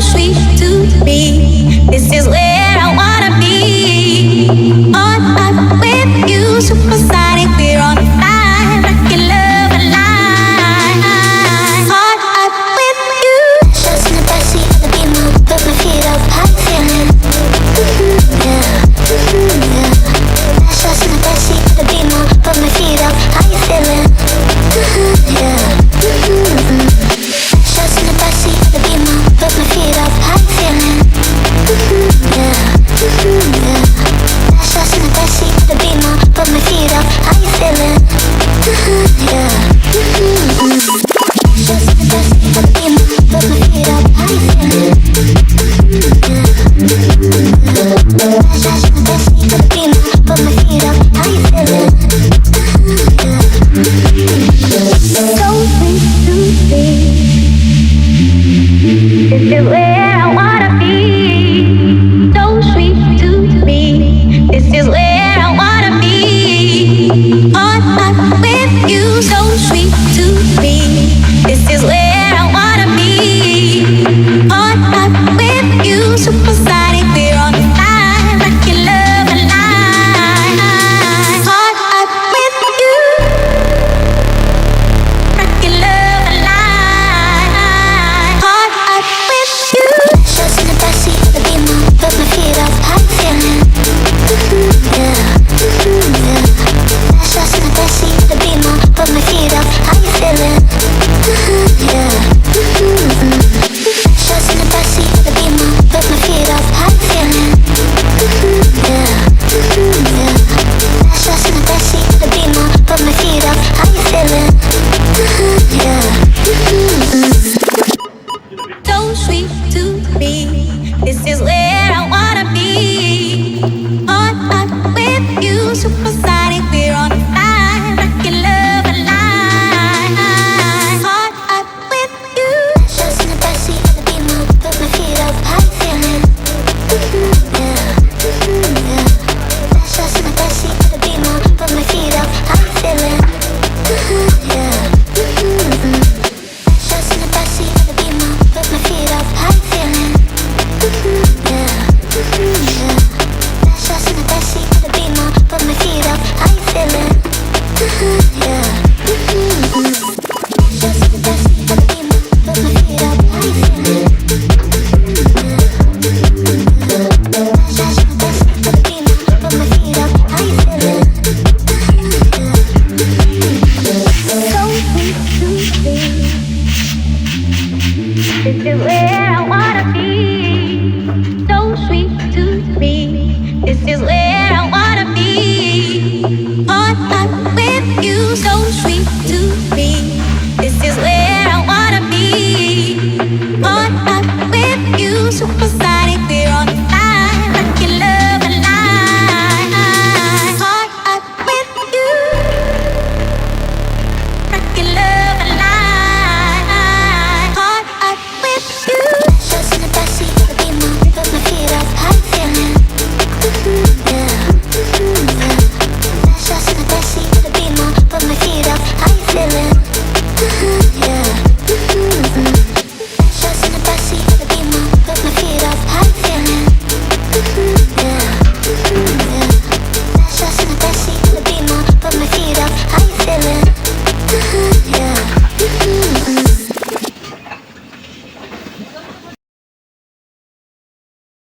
sweet to me. This is where I wanna be. On up with you, supersonic. We're on fire, rockin' love alive. On up with you. Shots in the backseat of the Beamer, put my feet up. How you feeling? Yeah, yeah. Shots in the backseat of the Beamer, put my feet up. How you feeling? Yeah. Shots in the backseat of the Beamer, put my feet up. How you feeling? Yeah, yeah. Shots in the backseat of the Beamer, put my feet up. How you feeling? Yeah. Shots in the backseat of the Beamer, put my feet up. How you feeling? Yeah. Shots in the backseat of the Beamer, put my feet up. How you feeling? Yeah. So sweet to me. This is where I wanna be. So sweet to me. This is where I wanna be. On up with you. So sweet to me. This is where I wanna be. On up with you. Supersonic. We're on fire. Rockin' love alive. On up with you. Rockin' love alive. On up with you. Shots in the backseat of the Beamer, put my feet up. How you feeling? Yeah, yeah. Shots in the backseat of the Beamer, put my feet up. How you feeling? Yeah. Shots in the backseat of the Beamer, put my feet up. How you feeling? Yeah, yeah. Shots in the backseat of the Beamer, put my feet up. How you feeling? Yeah. So sweet to me. This is where I wanna be. On up with you, supersonic. We're on fire, rockin' love alive. On up with you. Shots in the backseat of the Beamer, put my feet up. How you feeling? Yeah, yeah. Shots in the backseat of the Beamer, put my feet up. How you feeling? Yeah. Shots in the backseat of the Beamer, put my feet up. How you feeling? Yeah, yeah. Shots in the backseat of the Beamer, put my feet up. How you feeling? Yeah. Shots in the backseat of the Beamer, put my feet up. How you feeling? Shots in the backseat of the Beamer, put my feet up. How you feeling? So sweet to me. This is where